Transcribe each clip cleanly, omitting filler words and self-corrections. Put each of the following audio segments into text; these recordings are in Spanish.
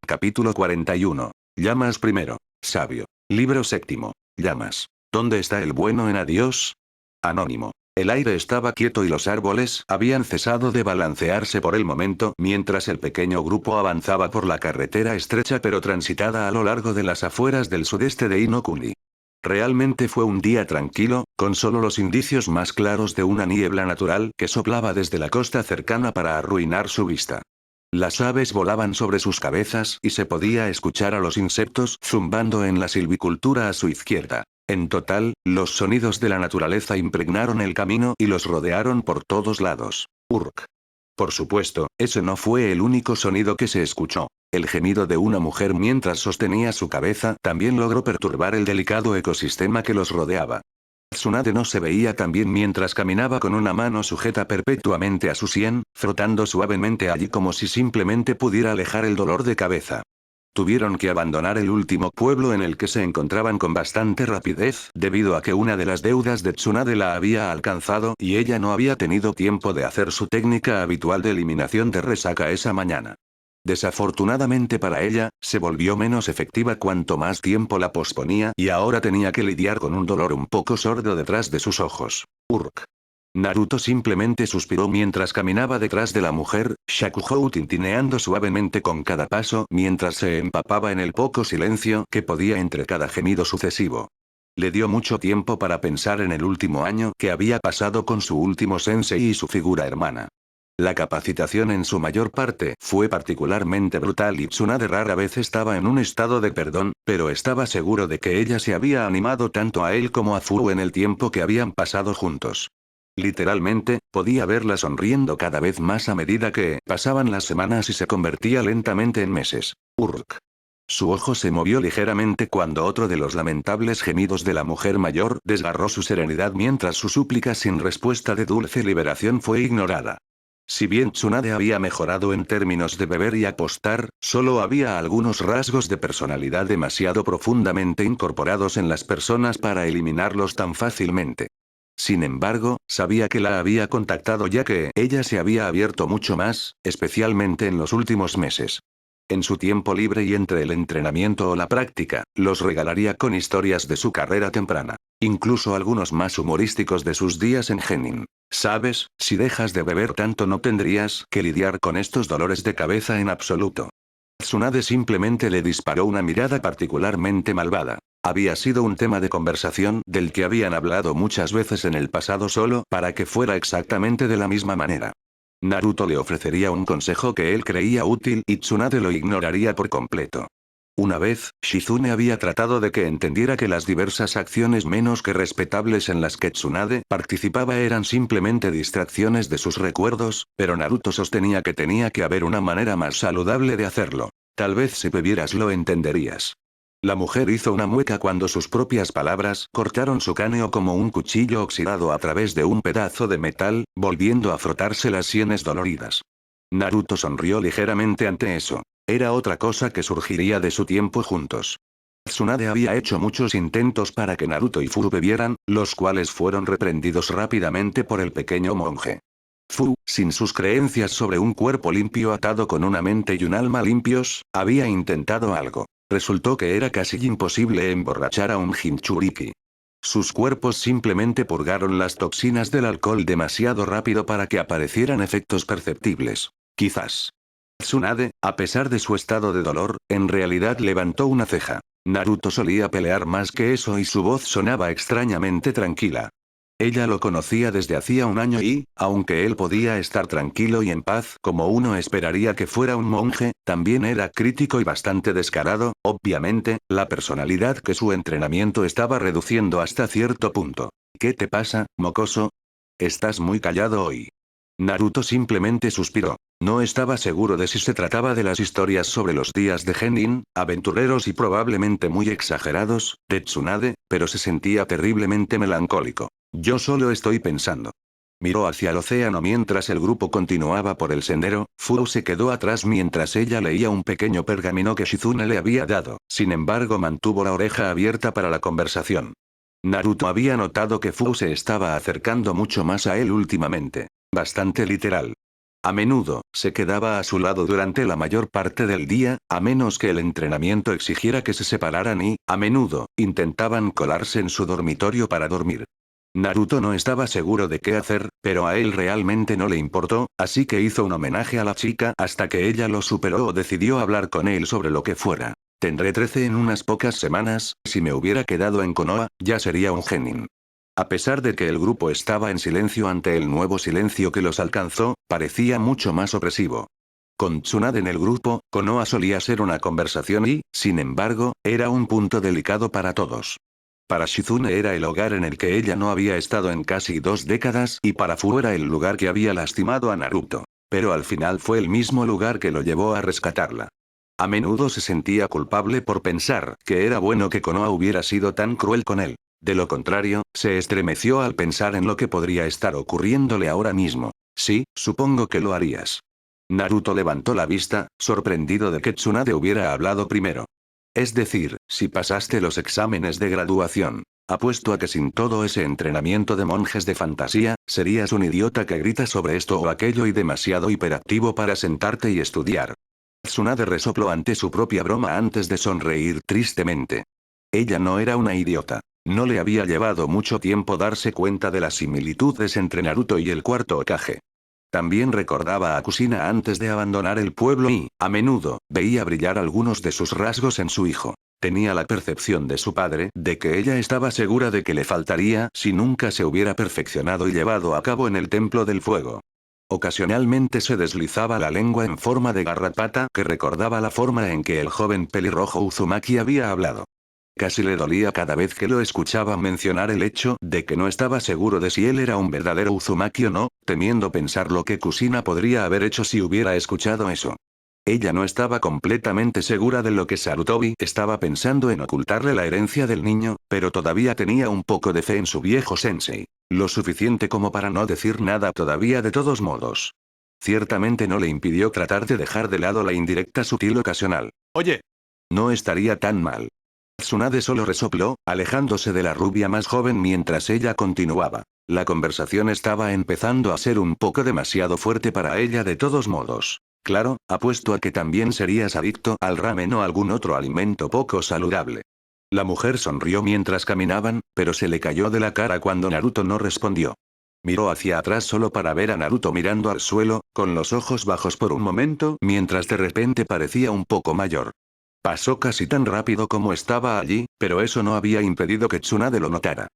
Capítulo 41. Llamas primero. Sabio. Libro séptimo. Llamas. ¿Dónde está el bueno en adiós? Anónimo. El aire estaba quieto y los árboles habían cesado de balancearse por el momento mientras el pequeño grupo avanzaba por la carretera estrecha pero transitada a lo largo de las afueras del sudeste de Inokuni. Realmente fue un día tranquilo, con solo los indicios más claros de una niebla natural que soplaba desde la costa cercana para arruinar su vista. Las aves volaban sobre sus cabezas y se podía escuchar a los insectos zumbando en la silvicultura a su izquierda. En total, los sonidos de la naturaleza impregnaron el camino y los rodearon por todos lados. Urk. Por supuesto, ese no fue el único sonido que se escuchó. El gemido de una mujer mientras sostenía su cabeza también logró perturbar el delicado ecosistema que los rodeaba. Tsunade no se veía tan bien mientras caminaba con una mano sujeta perpetuamente a su sien, frotando suavemente allí como si simplemente pudiera alejar el dolor de cabeza. Tuvieron que abandonar el último pueblo en el que se encontraban con bastante rapidez, debido a que una de las deudas de Tsunade la había alcanzado y ella no había tenido tiempo de hacer su técnica habitual de eliminación de resaca esa mañana. Desafortunadamente para ella, se volvió menos efectiva cuanto más tiempo la posponía y ahora tenía que lidiar con un dolor un poco sordo detrás de sus ojos. Urk. Naruto simplemente suspiró mientras caminaba detrás de la mujer, Shakuhou tintineando suavemente con cada paso mientras se empapaba en el poco silencio que podía entre cada gemido sucesivo. Le dio mucho tiempo para pensar en el último año que había pasado con su último sensei y su figura hermana. La capacitación en su mayor parte fue particularmente brutal y Tsunade rara vez estaba en un estado de perdón, pero estaba seguro de que ella se había animado tanto a él como a Furu en el tiempo que habían pasado juntos. Literalmente, podía verla sonriendo cada vez más a medida que pasaban las semanas y se convertía lentamente en meses. Urk. Su ojo se movió ligeramente cuando otro de los lamentables gemidos de la mujer mayor desgarró su serenidad mientras su súplica sin respuesta de dulce liberación fue ignorada. Si bien Tsunade había mejorado en términos de beber y apostar, solo había algunos rasgos de personalidad demasiado profundamente incorporados en las personas para eliminarlos tan fácilmente. Sin embargo, sabía que la había contactado ya que ella se había abierto mucho más, especialmente en los últimos meses. En su tiempo libre y entre el entrenamiento o la práctica, los regalaría con historias de su carrera temprana. Incluso algunos más humorísticos de sus días en Genin. ¿Sabes? Si dejas de beber tanto no tendrías que lidiar con estos dolores de cabeza en absoluto. Tsunade simplemente le disparó una mirada particularmente malvada. Había sido un tema de conversación del que habían hablado muchas veces en el pasado solo para que fuera exactamente de la misma manera. Naruto le ofrecería un consejo que él creía útil y Tsunade lo ignoraría por completo. Una vez, Shizune había tratado de que entendiera que las diversas acciones menos que respetables en las que Tsunade participaba eran simplemente distracciones de sus recuerdos, pero Naruto sostenía que tenía que haber una manera más saludable de hacerlo. Tal vez si bebieras lo entenderías. La mujer hizo una mueca cuando sus propias palabras cortaron su cráneo como un cuchillo oxidado a través de un pedazo de metal, volviendo a frotarse las sienes doloridas. Naruto sonrió ligeramente ante eso. Era otra cosa que surgiría de su tiempo juntos. Tsunade había hecho muchos intentos para que Naruto y Furu bebieran, los cuales fueron reprendidos rápidamente por el pequeño monje. Furu, sin sus creencias sobre un cuerpo limpio atado con una mente y un alma limpios, había intentado algo. Resultó que era casi imposible emborrachar a un Jinchuriki. Sus cuerpos simplemente purgaron las toxinas del alcohol demasiado rápido para que aparecieran efectos perceptibles. Quizás. Tsunade, a pesar de su estado de dolor, en realidad levantó una ceja. Naruto solía pelear más que eso y su voz sonaba extrañamente tranquila. Ella lo conocía desde hacía un año y, aunque él podía estar tranquilo y en paz como uno esperaría que fuera un monje, también era crítico y bastante descarado, obviamente, la personalidad que su entrenamiento estaba reduciendo hasta cierto punto. ¿Qué te pasa, mocoso? Estás muy callado hoy. Naruto simplemente suspiró. No estaba seguro de si se trataba de las historias sobre los días de Genin, aventureros y probablemente muy exagerados, de Tsunade, pero se sentía terriblemente melancólico. Yo solo estoy pensando. Miró hacia el océano mientras el grupo continuaba por el sendero, Furu se quedó atrás mientras ella leía un pequeño pergamino que Shizune le había dado, sin embargo mantuvo la oreja abierta para la conversación. Naruto había notado que Furu se estaba acercando mucho más a él últimamente. Bastante literal. A menudo, se quedaba a su lado durante la mayor parte del día, a menos que el entrenamiento exigiera que se separaran y, a menudo, intentaban colarse en su dormitorio para dormir. Naruto no estaba seguro de qué hacer, pero a él realmente no le importó, así que hizo un homenaje a la chica hasta que ella lo superó o decidió hablar con él sobre lo que fuera. Tendré 13 en unas pocas semanas, si me hubiera quedado en Konoha, ya sería un genin. A pesar de que el grupo estaba en silencio ante el nuevo silencio que los alcanzó, parecía mucho más opresivo. Con Tsunade en el grupo, Konoha solía ser una conversación y, sin embargo, era un punto delicado para todos. Para Shizune era el hogar en el que ella no había estado en casi 2 décadas y para Fu era el lugar que había lastimado a Naruto. Pero al final fue el mismo lugar que lo llevó a rescatarla. A menudo se sentía culpable por pensar que era bueno que Konoha hubiera sido tan cruel con él. De lo contrario, se estremeció al pensar en lo que podría estar ocurriéndole ahora mismo. Sí, supongo que lo harías. Naruto levantó la vista, sorprendido de que Tsunade hubiera hablado primero. Es decir, si pasaste los exámenes de graduación. Apuesto a que sin todo ese entrenamiento de monjes de fantasía, serías un idiota que grita sobre esto o aquello y demasiado hiperactivo para sentarte y estudiar. Tsunade resopló ante su propia broma antes de sonreír tristemente. Ella no era una idiota. No le había llevado mucho tiempo darse cuenta de las similitudes entre Naruto y el cuarto Hokage. También recordaba a Kushina antes de abandonar el pueblo y, a menudo, veía brillar algunos de sus rasgos en su hijo. Tenía la percepción de su padre de que ella estaba segura de que le faltaría si nunca se hubiera perfeccionado y llevado a cabo en el Templo del Fuego. Ocasionalmente se deslizaba la lengua en forma de garrapata que recordaba la forma en que el joven pelirrojo Uzumaki había hablado. Casi le dolía cada vez que lo escuchaba mencionar el hecho de que no estaba seguro de si él era un verdadero Uzumaki o no, temiendo pensar lo que Kushina podría haber hecho si hubiera escuchado eso. Ella no estaba completamente segura de lo que Sarutobi estaba pensando en ocultarle la herencia del niño, pero todavía tenía un poco de fe en su viejo sensei. Lo suficiente como para no decir nada todavía de todos modos. Ciertamente no le impidió tratar de dejar de lado la indirecta sutil ocasional. Oye. No estaría tan mal. Tsunade solo resopló, alejándose de la rubia más joven mientras ella continuaba. La conversación estaba empezando a ser un poco demasiado fuerte para ella de todos modos. Claro, apuesto a que también serías adicto al ramen o algún otro alimento poco saludable. La mujer sonrió mientras caminaban, pero se le cayó de la cara cuando Naruto no respondió. Miró hacia atrás solo para ver a Naruto mirando al suelo, con los ojos bajos por un momento, mientras de repente parecía un poco mayor. Pasó casi tan rápido como estaba allí, pero eso no había impedido que Tsunade lo notara.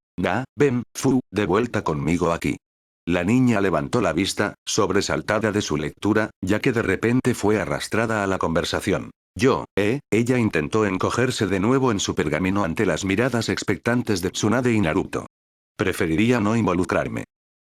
Ven, Fu, de vuelta conmigo aquí. La niña levantó la vista, sobresaltada de su lectura, ya que de repente fue arrastrada a la conversación. Ella intentó encogerse de nuevo en su pergamino ante las miradas expectantes de Tsunade y Naruto. Preferiría no involucrarme.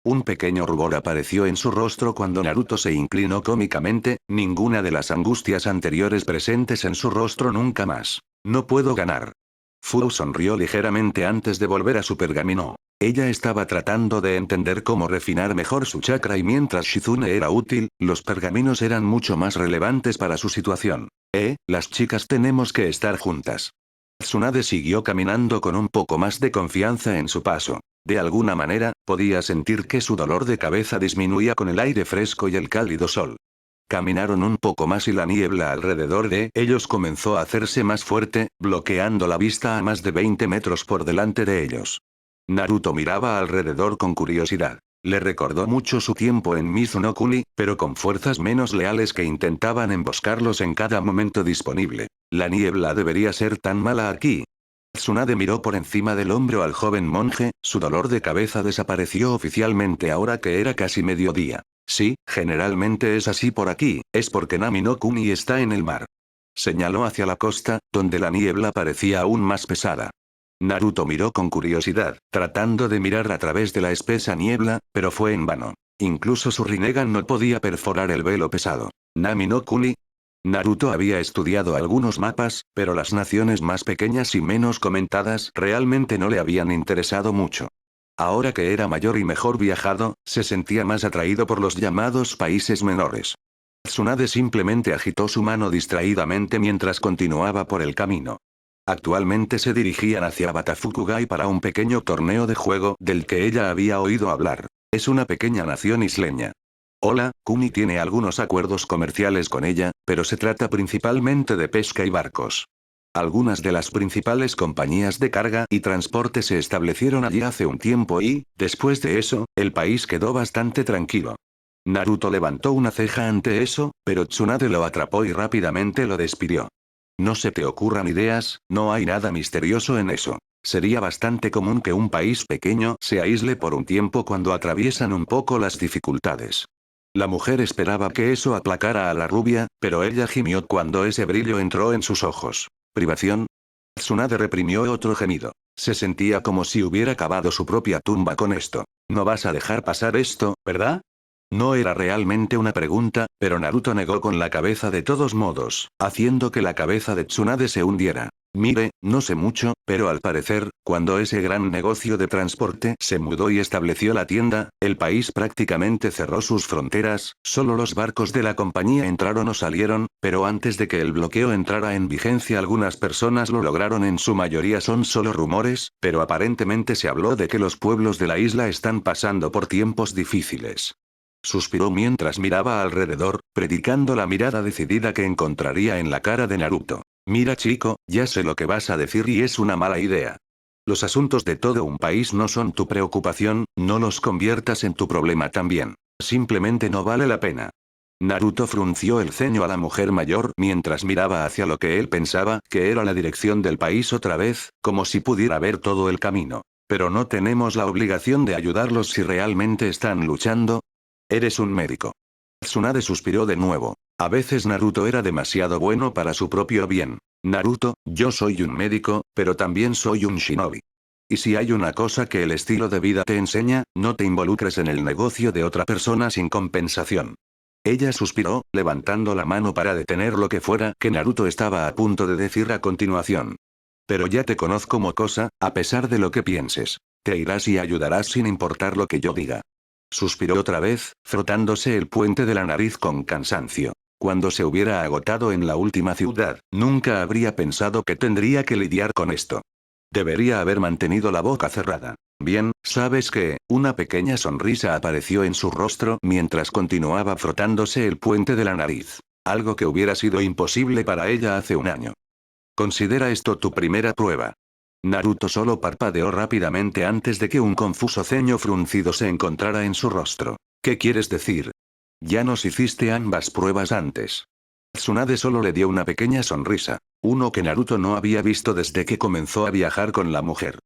Un pequeño rubor apareció en su rostro cuando Naruto se inclinó cómicamente, ninguna de las angustias anteriores presentes en su rostro nunca más. No puedo ganar. Fu sonrió ligeramente antes de volver a su pergamino. Ella estaba tratando de entender cómo refinar mejor su chakra y mientras Shizune era útil, los pergaminos eran mucho más relevantes para su situación. Las chicas tenemos que estar juntas. Tsunade siguió caminando con un poco más de confianza en su paso. De alguna manera, podía sentir que su dolor de cabeza disminuía con el aire fresco y el cálido sol. Caminaron un poco más y la niebla alrededor de ellos comenzó a hacerse más fuerte, bloqueando la vista a más de 20 metros por delante de ellos. Naruto miraba alrededor con curiosidad. Le recordó mucho su tiempo en Mizuno Kuni, pero con fuerzas menos leales que intentaban emboscarlos en cada momento disponible. La niebla debería ser tan mala aquí. Tsunade miró por encima del hombro al joven monje, su dolor de cabeza desapareció oficialmente ahora que era casi mediodía. Sí, generalmente es así por aquí, es porque Nami no Kuni está en el mar. Señaló hacia la costa, donde la niebla parecía aún más pesada. Naruto miró con curiosidad, tratando de mirar a través de la espesa niebla, pero fue en vano. Incluso su Rinnegan no podía perforar el velo pesado. Nami no Kuni. Naruto había estudiado algunos mapas, pero las naciones más pequeñas y menos comentadas realmente no le habían interesado mucho. Ahora que era mayor y mejor viajado, se sentía más atraído por los llamados países menores. Tsunade simplemente agitó su mano distraídamente mientras continuaba por el camino. Actualmente se dirigían hacia Batafukugai para un pequeño torneo de juego del que ella había oído hablar. Es una pequeña nación isleña. Hola, Kuni tiene algunos acuerdos comerciales con ella, pero se trata principalmente de pesca y barcos. Algunas de las principales compañías de carga y transporte se establecieron allí hace un tiempo y, después de eso, el país quedó bastante tranquilo. Naruto levantó una ceja ante eso, pero Tsunade lo atrapó y rápidamente lo despidió. No se te ocurran ideas, no hay nada misterioso en eso. Sería bastante común que un país pequeño se aísle por un tiempo cuando atraviesan un poco las dificultades. La mujer esperaba que eso aplacara a la rubia, pero ella gimió cuando ese brillo entró en sus ojos. ¿Privación? Tsunade reprimió otro gemido. Se sentía como si hubiera cavado su propia tumba con esto. No vas a dejar pasar esto, ¿verdad? No era realmente una pregunta, pero Naruto negó con la cabeza de todos modos, haciendo que la cabeza de Tsunade se hundiera. Mire, no sé mucho, pero al parecer, cuando ese gran negocio de transporte se mudó y estableció la tienda, el país prácticamente cerró sus fronteras, solo los barcos de la compañía entraron o salieron, pero antes de que el bloqueo entrara en vigencia algunas personas lo lograron, en su mayoría son solo rumores, pero aparentemente se habló de que los pueblos de la isla están pasando por tiempos difíciles. Suspiró mientras miraba alrededor, predicando la mirada decidida que encontraría en la cara de Naruto. Mira chico, ya sé lo que vas a decir y es una mala idea. Los asuntos de todo un país no son tu preocupación, no los conviertas en tu problema también. Simplemente no vale la pena. Naruto frunció el ceño a la mujer mayor mientras miraba hacia lo que él pensaba que era la dirección del país otra vez, como si pudiera ver todo el camino. Pero no tenemos la obligación de ayudarlos si realmente están luchando. Eres un médico. Tsunade suspiró de nuevo. A veces Naruto era demasiado bueno para su propio bien. Naruto, yo soy un médico, pero también soy un shinobi. Y si hay una cosa que el estilo de vida te enseña, no te involucres en el negocio de otra persona sin compensación. Ella suspiró, levantando la mano para detener lo que fuera que Naruto estaba a punto de decir a continuación. Pero ya te conozco mocosa, a pesar de lo que pienses. Te irás y ayudarás sin importar lo que yo diga. Suspiró otra vez, frotándose el puente de la nariz con cansancio. Cuando se hubiera agotado en la última ciudad, nunca habría pensado que tendría que lidiar con esto. Debería haber mantenido la boca cerrada. Bien, ¿sabes qué? Una pequeña sonrisa apareció en su rostro mientras continuaba frotándose el puente de la nariz. Algo que hubiera sido imposible para ella hace un año. Considera esto tu primera prueba. Naruto solo parpadeó rápidamente antes de que un confuso ceño fruncido se encontrara en su rostro. ¿Qué quieres decir? Ya nos hiciste ambas pruebas antes. Tsunade solo le dio una pequeña sonrisa, uno que Naruto no había visto desde que comenzó a viajar con la mujer.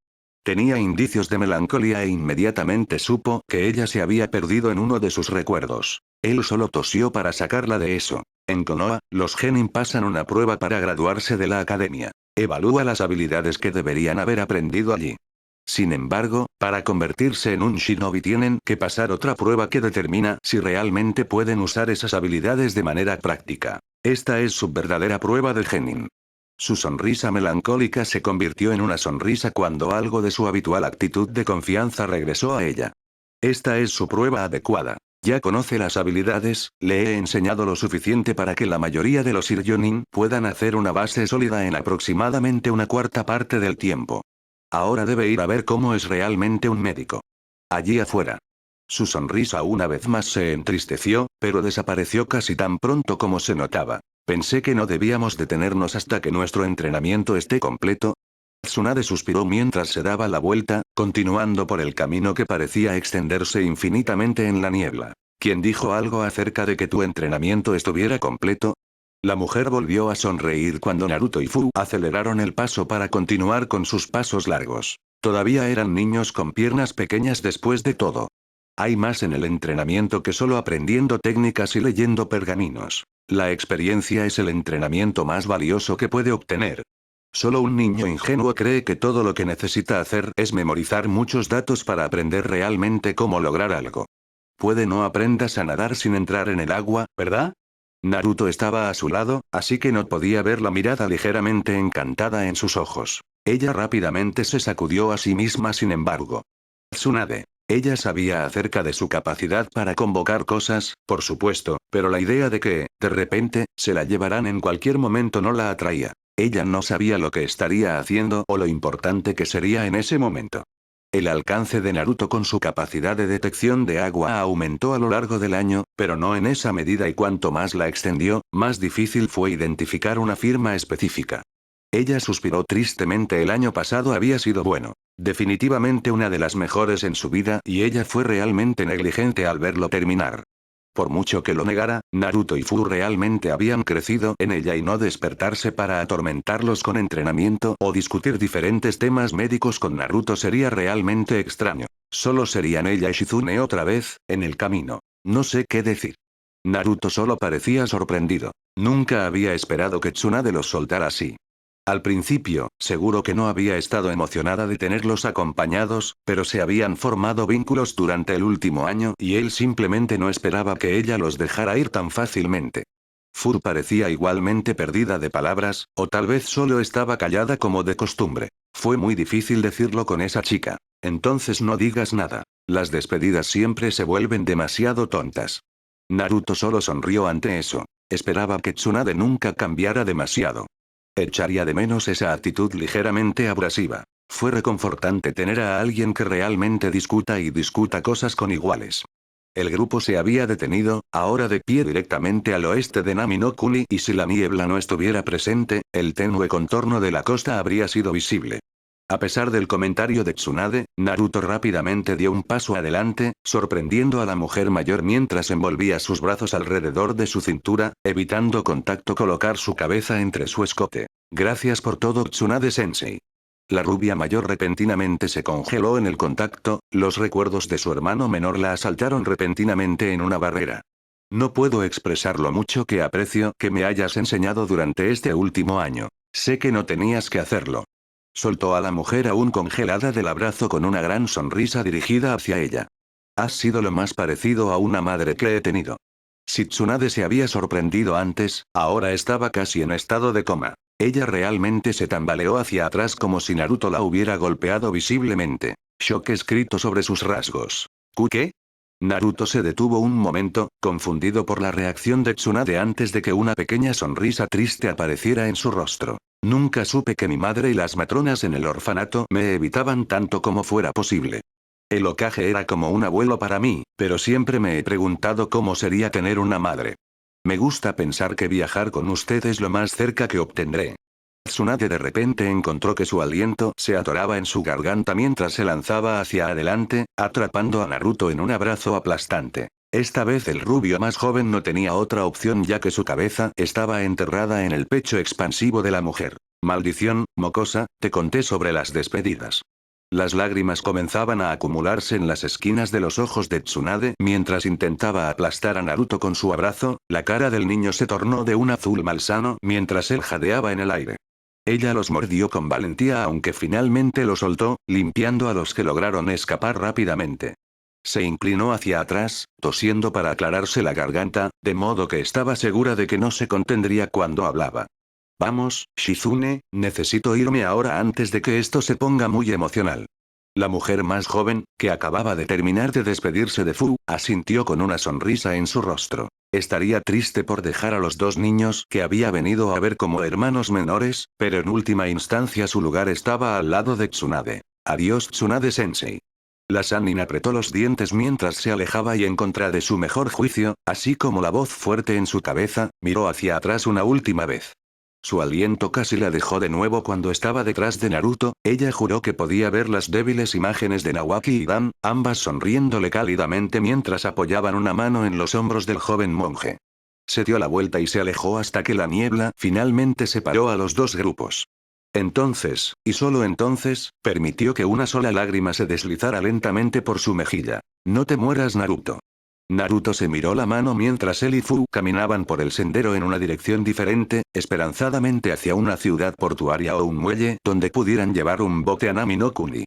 Tenía indicios de melancolía e inmediatamente supo que ella se había perdido en uno de sus recuerdos. Él solo tosió para sacarla de eso. En Konoha, los genin pasan una prueba para graduarse de la academia. Evalúa las habilidades que deberían haber aprendido allí. Sin embargo, para convertirse en un shinobi tienen que pasar otra prueba que determina si realmente pueden usar esas habilidades de manera práctica. Esta es su verdadera prueba de genin. Su sonrisa melancólica se convirtió en una sonrisa cuando algo de su habitual actitud de confianza regresó a ella. Esta es su prueba adecuada. Ya conoce las habilidades, le he enseñado lo suficiente para que la mayoría de los Iryonin puedan hacer una base sólida en aproximadamente una cuarta parte del tiempo. Ahora debe ir a ver cómo es realmente un médico. Allí afuera. Su sonrisa una vez más se entristeció, pero desapareció casi tan pronto como se notaba. Pensé que no debíamos detenernos hasta que nuestro entrenamiento esté completo. Tsunade suspiró mientras se daba la vuelta, continuando por el camino que parecía extenderse infinitamente en la niebla. ¿Quién dijo algo acerca de que tu entrenamiento estuviera completo? La mujer volvió a sonreír cuando Naruto y Fu aceleraron el paso para continuar con sus pasos largos. Todavía eran niños con piernas pequeñas después de todo. Hay más en el entrenamiento que solo aprendiendo técnicas y leyendo pergaminos. La experiencia es el entrenamiento más valioso que puede obtener. Solo un niño ingenuo cree que todo lo que necesita hacer es memorizar muchos datos para aprender realmente cómo lograr algo. Puede no aprendas a nadar sin entrar en el agua, ¿verdad? Naruto estaba a su lado, así que no podía ver la mirada ligeramente encantada en sus ojos. Ella rápidamente se sacudió a sí misma sin embargo. Tsunade. Ella sabía acerca de su capacidad para convocar cosas, por supuesto, pero la idea de que, de repente, se la llevarán en cualquier momento no la atraía. Ella no sabía lo que estaría haciendo o lo importante que sería en ese momento. El alcance de Naruto con su capacidad de detección de agua aumentó a lo largo del año, pero no en esa medida, y cuanto más la extendió, más difícil fue identificar una firma específica. Ella suspiró tristemente. El año pasado había sido bueno. Definitivamente una de las mejores en su vida, y ella fue realmente negligente al verlo terminar. Por mucho que lo negara, Naruto y Fu realmente habían crecido en ella, y no despertarse para atormentarlos con entrenamiento o discutir diferentes temas médicos con Naruto sería realmente extraño. Solo serían ella y Shizune otra vez, en el camino. No sé qué decir. Naruto solo parecía sorprendido. Nunca había esperado que Tsunade los soltara así. Al principio, seguro que no había estado emocionada de tenerlos acompañados, pero se habían formado vínculos durante el último año y él simplemente no esperaba que ella los dejara ir tan fácilmente. Fur parecía igualmente perdida de palabras, o tal vez solo estaba callada como de costumbre. Fue muy difícil decirlo con esa chica. Entonces no digas nada. Las despedidas siempre se vuelven demasiado tontas. Naruto solo sonrió ante eso. Esperaba que Tsunade nunca cambiara demasiado. Echaría de menos esa actitud ligeramente abrasiva. Fue reconfortante tener a alguien que realmente discuta cosas con iguales. El grupo se había detenido, ahora de pie directamente al oeste de Nami no Kuni, y si la niebla no estuviera presente, el tenue contorno de la costa habría sido visible. A pesar del comentario de Tsunade, Naruto rápidamente dio un paso adelante, sorprendiendo a la mujer mayor mientras envolvía sus brazos alrededor de su cintura, evitando contacto, colocar su cabeza entre su escote. Gracias por todo, Tsunade-sensei. La rubia mayor repentinamente se congeló en el contacto, los recuerdos de su hermano menor la asaltaron repentinamente en una barrera. No puedo expresar lo mucho que aprecio que me hayas enseñado durante este último año. Sé que no tenías que hacerlo. Soltó a la mujer aún congelada del abrazo con una gran sonrisa dirigida hacia ella. Has sido lo más parecido a una madre que he tenido. Si Tsunade se había sorprendido antes, ahora estaba casi en estado de coma. Ella realmente se tambaleó hacia atrás como si Naruto la hubiera golpeado visiblemente. Shock escrito sobre sus rasgos. ¿Qué? Naruto se detuvo un momento, confundido por la reacción de Tsunade antes de que una pequeña sonrisa triste apareciera en su rostro. Nunca supe que mi madre y las matronas en el orfanato me evitaban tanto como fuera posible. El Hokage era como un abuelo para mí, pero siempre me he preguntado cómo sería tener una madre. Me gusta pensar que viajar con usted es lo más cerca que obtendré. Tsunade de repente encontró que su aliento se atoraba en su garganta mientras se lanzaba hacia adelante, atrapando a Naruto en un abrazo aplastante. Esta vez el rubio más joven no tenía otra opción, ya que su cabeza estaba enterrada en el pecho expansivo de la mujer. Maldición, mocosa, te conté sobre las despedidas. Las lágrimas comenzaban a acumularse en las esquinas de los ojos de Tsunade mientras intentaba aplastar a Naruto con su abrazo. La cara del niño se tornó de un azul malsano mientras él jadeaba en el aire. Ella los mordió con valentía, aunque finalmente lo soltó, limpiando a los que lograron escapar rápidamente. Se inclinó hacia atrás, tosiendo para aclararse la garganta, de modo que estaba segura de que no se contendría cuando hablaba. Vamos, Shizune, necesito irme ahora antes de que esto se ponga muy emocional. La mujer más joven, que acababa de terminar de despedirse de Fu, asintió con una sonrisa en su rostro. Estaría triste por dejar a los dos niños que había venido a ver como hermanos menores, pero en última instancia su lugar estaba al lado de Tsunade. Adiós, Tsunade-sensei. La Sannin apretó los dientes mientras se alejaba, y en contra de su mejor juicio, así como la voz fuerte en su cabeza, miró hacia atrás una última vez. Su aliento casi la dejó de nuevo cuando estaba detrás de Naruto. Ella juró que podía ver las débiles imágenes de Nawaki y Dan, ambas sonriéndole cálidamente mientras apoyaban una mano en los hombros del joven monje. Se dio la vuelta y se alejó hasta que la niebla finalmente separó a los dos grupos. Entonces, y solo entonces, permitió que una sola lágrima se deslizara lentamente por su mejilla. No te mueras, Naruto. Naruto se miró la mano mientras él y Fu caminaban por el sendero en una dirección diferente, esperanzadamente hacia una ciudad portuaria o un muelle donde pudieran llevar un bote a Nami no Kuni.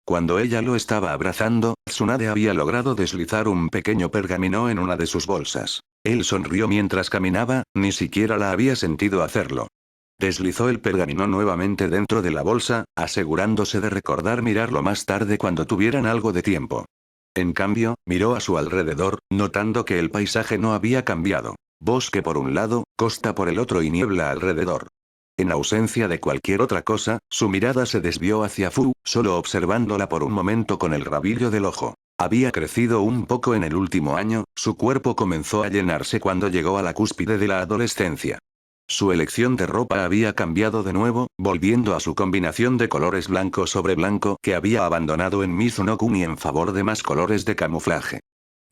Cuando ella lo estaba abrazando, Tsunade había logrado deslizar un pequeño pergamino en una de sus bolsas. Él sonrió mientras caminaba, ni siquiera la había sentido hacerlo. Deslizó el pergamino nuevamente dentro de la bolsa, asegurándose de recordar mirarlo más tarde cuando tuvieran algo de tiempo. En cambio, miró a su alrededor, notando que el paisaje no había cambiado. Bosque por un lado, costa por el otro y niebla alrededor. En ausencia de cualquier otra cosa, su mirada se desvió hacia Fu, solo observándola por un momento con el rabillo del ojo. Había crecido un poco en el último año, su cuerpo comenzó a llenarse cuando llegó a la cúspide de la adolescencia. Su elección de ropa había cambiado de nuevo, volviendo a su combinación de colores blanco sobre blanco que había abandonado en Mizuno Kuni en favor de más colores de camuflaje.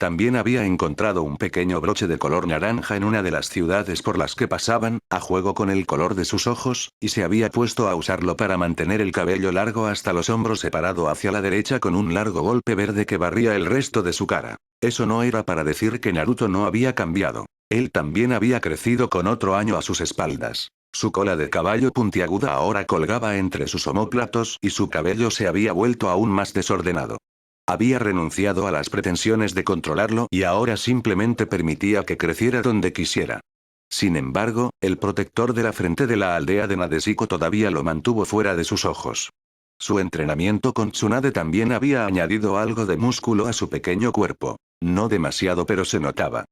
También había encontrado un pequeño broche de color naranja en una de las ciudades por las que pasaban, a juego con el color de sus ojos, y se había puesto a usarlo para mantener el cabello largo hasta los hombros separado hacia la derecha con un largo golpe verde que barría el resto de su cara. Eso no era para decir que Naruto no había cambiado. Él también había crecido con otro año a sus espaldas. Su cola de caballo puntiaguda ahora colgaba entre sus omóplatos y su cabello se había vuelto aún más desordenado. Había renunciado a las pretensiones de controlarlo y ahora simplemente permitía que creciera donde quisiera. Sin embargo, el protector de la frente de la aldea de Nadeshiko todavía lo mantuvo fuera de sus ojos. Su entrenamiento con Tsunade también había añadido algo de músculo a su pequeño cuerpo. No demasiado, pero se notaba.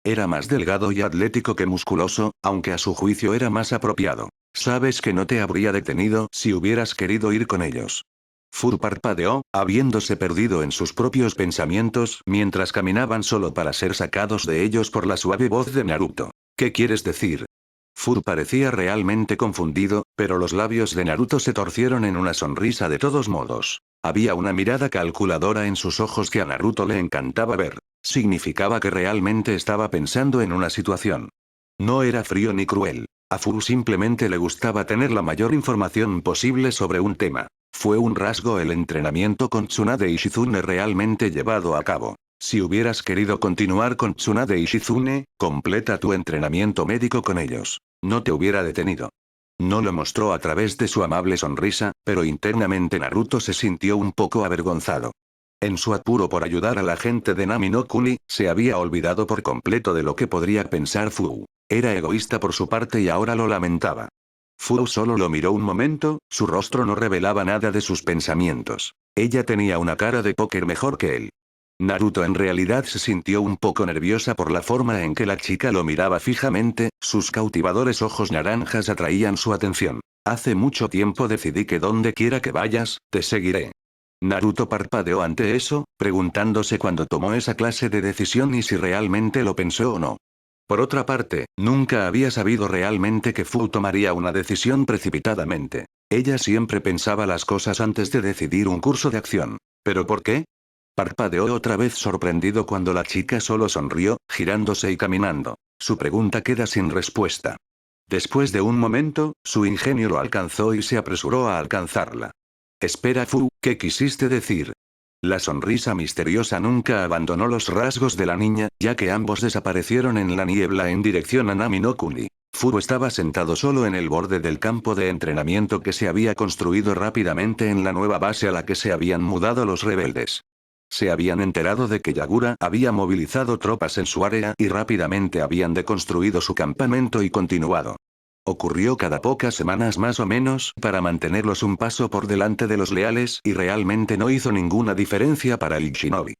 Era más delgado y atlético que musculoso, aunque a su juicio era más apropiado. Sabes que no te habría detenido si hubieras querido ir con ellos. Fu parpadeó, habiéndose perdido en sus propios pensamientos mientras caminaban solo para ser sacados de ellos por la suave voz de Naruto. ¿Qué quieres decir? Fu parecía realmente confundido, pero los labios de Naruto se torcieron en una sonrisa de todos modos. Había una mirada calculadora en sus ojos que a Naruto le encantaba ver. Significaba que realmente estaba pensando en una situación. No era frío ni cruel. A Fu simplemente le gustaba tener la mayor información posible sobre un tema. Fue un rasgo el entrenamiento con Tsunade y Shizune realmente llevado a cabo. Si hubieras querido continuar con Tsunade y Shizune, completa tu entrenamiento médico con ellos. No te hubiera detenido. No lo mostró a través de su amable sonrisa, pero internamente Naruto se sintió un poco avergonzado. En su apuro por ayudar a la gente de Nami no Kuni, se había olvidado por completo de lo que podría pensar Fu. Era egoísta por su parte y ahora lo lamentaba. Fu solo lo miró un momento, su rostro no revelaba nada de sus pensamientos. Ella tenía una cara de póker mejor que él. Naruto en realidad se sintió un poco nerviosa por la forma en que la chica lo miraba fijamente, sus cautivadores ojos naranjas atraían su atención. Hace mucho tiempo decidí que donde quiera que vayas, te seguiré. Naruto parpadeó ante eso, preguntándose cuándo tomó esa clase de decisión y si realmente lo pensó o no. Por otra parte, nunca había sabido realmente que Fu tomaría una decisión precipitadamente. Ella siempre pensaba las cosas antes de decidir un curso de acción. ¿Pero por qué? Parpadeó otra vez sorprendido cuando la chica solo sonrió, girándose y caminando. Su pregunta queda sin respuesta. Después de un momento, su ingenio lo alcanzó y se apresuró a alcanzarla. Espera Fu, ¿qué quisiste decir? La sonrisa misteriosa nunca abandonó los rasgos de la niña, ya que ambos desaparecieron en la niebla en dirección a Nami no Kuni. Fu estaba sentado solo en el borde del campo de entrenamiento que se había construido rápidamente en la nueva base a la que se habían mudado los rebeldes. Se habían enterado de que Yagura había movilizado tropas en su área y rápidamente habían deconstruido su campamento y continuado. Ocurrió cada pocas semanas más o menos para mantenerlos un paso por delante de los leales y realmente no hizo ninguna diferencia para el shinobi.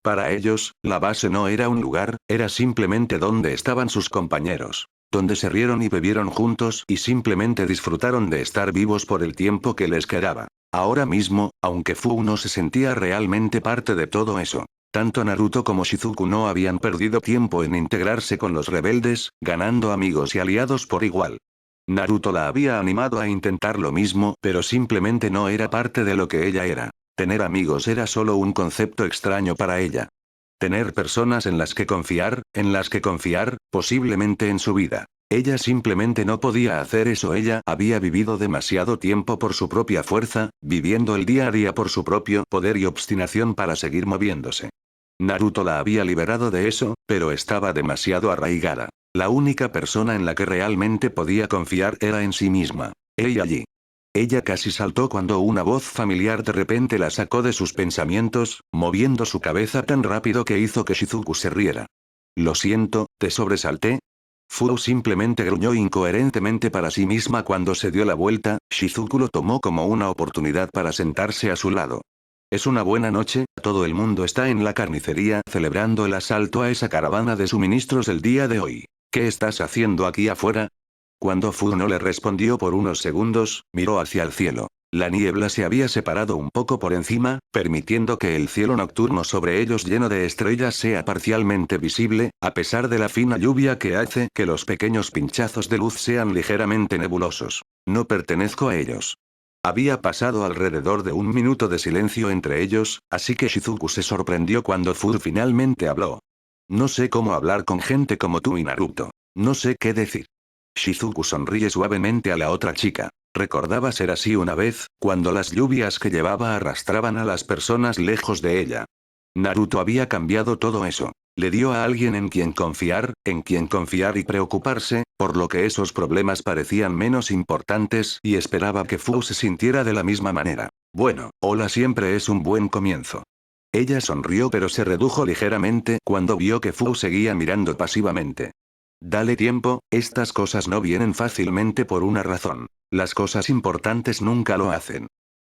Para ellos, la base no era un lugar, era simplemente donde estaban sus compañeros. Donde se rieron y bebieron juntos y simplemente disfrutaron de estar vivos por el tiempo que les quedaba. Ahora mismo, aunque Fu no se sentía realmente parte de todo eso. Tanto Naruto como Shizuku no habían perdido tiempo en integrarse con los rebeldes, ganando amigos y aliados por igual. Naruto la había animado a intentar lo mismo, pero simplemente no era parte de lo que ella era. Tener amigos era solo un concepto extraño para ella. Tener personas en las que confiar, posiblemente en su vida. Ella simplemente no podía hacer eso. Ella había vivido demasiado tiempo por su propia fuerza, viviendo el día a día por su propio poder y obstinación para seguir moviéndose. Naruto la había liberado de eso, pero estaba demasiado arraigada. La única persona en la que realmente podía confiar era en sí misma. Ella allí. Ella casi saltó cuando una voz familiar de repente la sacó de sus pensamientos, moviendo su cabeza tan rápido que hizo que Shizuku se riera. Lo siento, ¿te sobresalté? Fu simplemente gruñó incoherentemente para sí misma cuando se dio la vuelta. Shizuku lo tomó como una oportunidad para sentarse a su lado. Es una buena noche, todo el mundo está en la carnicería celebrando el asalto a esa caravana de suministros el día de hoy. ¿Qué estás haciendo aquí afuera? Cuando Fu no le respondió por unos segundos, miró hacia el cielo. La niebla se había separado un poco por encima, permitiendo que el cielo nocturno sobre ellos lleno de estrellas sea parcialmente visible, a pesar de la fina lluvia que hace que los pequeños pinchazos de luz sean ligeramente nebulosos. No pertenezco a ellos. Había pasado alrededor de 1 minuto de silencio entre ellos, así que Shizuku se sorprendió cuando Fu finalmente habló. No sé cómo hablar con gente como tú y Naruto. No sé qué decir. Shizuku sonríe suavemente a la otra chica. Recordaba ser así una vez, cuando las lluvias que llevaba arrastraban a las personas lejos de ella. Naruto había cambiado todo eso. Le dio a alguien en quien confiar y preocuparse, por lo que esos problemas parecían menos importantes y esperaba que Fu se sintiera de la misma manera. Bueno, hola siempre es un buen comienzo. Ella sonrió pero se redujo ligeramente cuando vio que Fu seguía mirando pasivamente. Dale tiempo, estas cosas no vienen fácilmente por una razón. Las cosas importantes nunca lo hacen.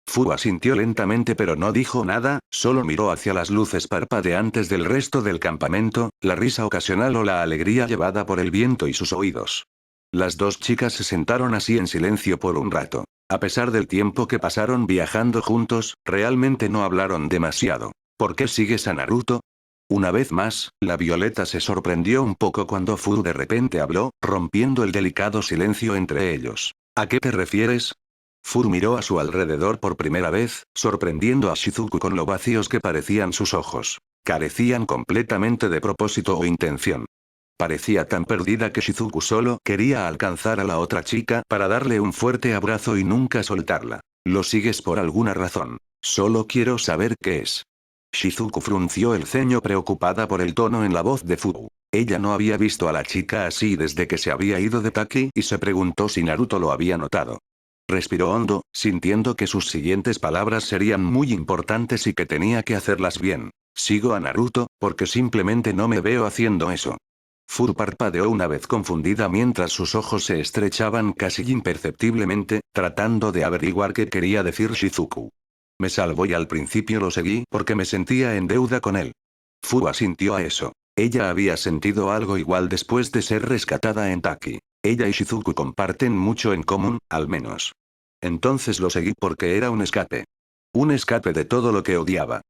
Fu asintió lentamente pero no dijo nada, solo miró hacia las luces parpadeantes del resto del campamento, la risa ocasional o la alegría llevada por el viento y sus oídos. Las dos chicas se sentaron así en silencio por un rato. A pesar del tiempo que pasaron viajando juntos, realmente no hablaron demasiado. ¿Por qué sigues a Naruto? Una vez más, la Violeta se sorprendió un poco cuando Fu de repente habló, rompiendo el delicado silencio entre ellos. ¿A qué te refieres? Fu miró a su alrededor por primera vez, sorprendiendo a Shizuku con lo vacíos que parecían sus ojos. Carecían completamente de propósito o intención. Parecía tan perdida que Shizuku solo quería alcanzar a la otra chica para darle un fuerte abrazo y nunca soltarla. Lo sigues por alguna razón. Solo quiero saber qué es. Shizuku frunció el ceño preocupada por el tono en la voz de Fu. Ella no había visto a la chica así desde que se había ido de Taki y se preguntó si Naruto lo había notado. Respiró hondo, sintiendo que sus siguientes palabras serían muy importantes y que tenía que hacerlas bien. Sigo a Naruto, porque simplemente no me veo haciendo eso. Fu parpadeó una vez confundida mientras sus ojos se estrechaban casi imperceptiblemente, tratando de averiguar qué quería decir Shizuku. Me salvó y al principio lo seguí porque me sentía en deuda con él. Fu asintió a eso. Ella había sentido algo igual después de ser rescatada en Taki. Ella y Shizuku comparten mucho en común, al menos. Entonces lo seguí porque era un escape. Un escape de todo lo que odiaba.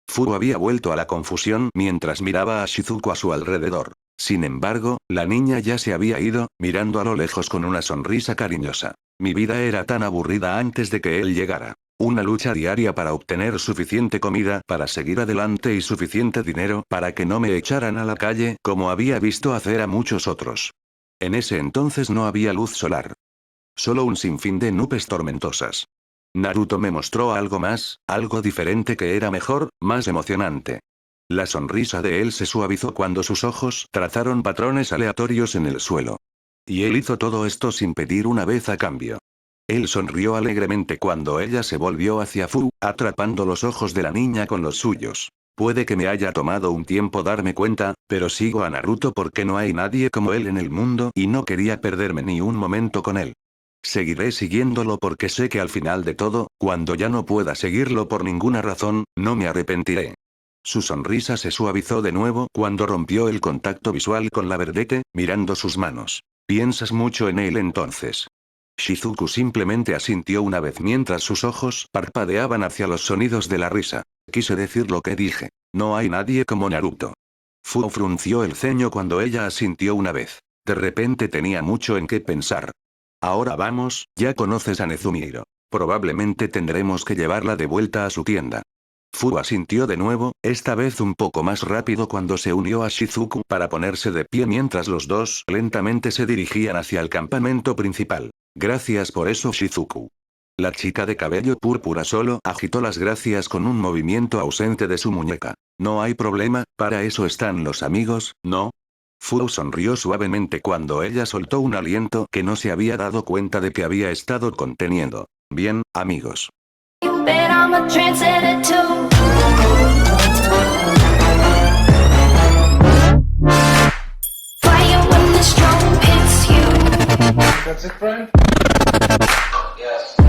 Fu había vuelto a la confusión mientras miraba a Shizuku a su alrededor. Sin embargo, la niña ya se había ido, mirando a lo lejos con una sonrisa cariñosa. Mi vida era tan aburrida antes de que él llegara. Una lucha diaria para obtener suficiente comida para seguir adelante y suficiente dinero para que no me echaran a la calle como había visto hacer a muchos otros. En ese entonces no había luz solar. Solo un sinfín de nubes tormentosas. Naruto me mostró algo más, algo diferente que era mejor, más emocionante. La sonrisa de él se suavizó cuando sus ojos trazaron patrones aleatorios en el suelo. Y él hizo todo esto sin pedir una vez a cambio. Él sonrió alegremente cuando ella se volvió hacia Fu, atrapando los ojos de la niña con los suyos. Puede que me haya tomado un tiempo darme cuenta, pero sigo a Naruto porque no hay nadie como él en el mundo y no quería perderme ni un momento con él. Seguiré siguiéndolo porque sé que al final de todo, cuando ya no pueda seguirlo por ninguna razón, no me arrepentiré. Su sonrisa se suavizó de nuevo cuando rompió el contacto visual con la verdete, mirando sus manos. ¿Piensas mucho en él entonces? Shizuku simplemente asintió una vez mientras sus ojos parpadeaban hacia los sonidos de la risa. Quise decir lo que dije. No hay nadie como Naruto. Fu frunció el ceño cuando ella asintió una vez. De repente tenía mucho en qué pensar. Ahora vamos, ya conoces a Nezumiro. Probablemente tendremos que llevarla de vuelta a su tienda. Fu asintió de nuevo, esta vez un poco más rápido cuando se unió a Shizuku para ponerse de pie mientras los dos lentamente se dirigían hacia el campamento principal. Gracias por eso Shizuku. La chica de cabello púrpura solo agitó las gracias con un movimiento ausente de su muñeca. No hay problema, para eso están los amigos, ¿no? Fu sonrió suavemente cuando ella soltó un aliento que no se había dado cuenta de que había estado conteniendo. Bien, amigos. That's it, friend? Yes.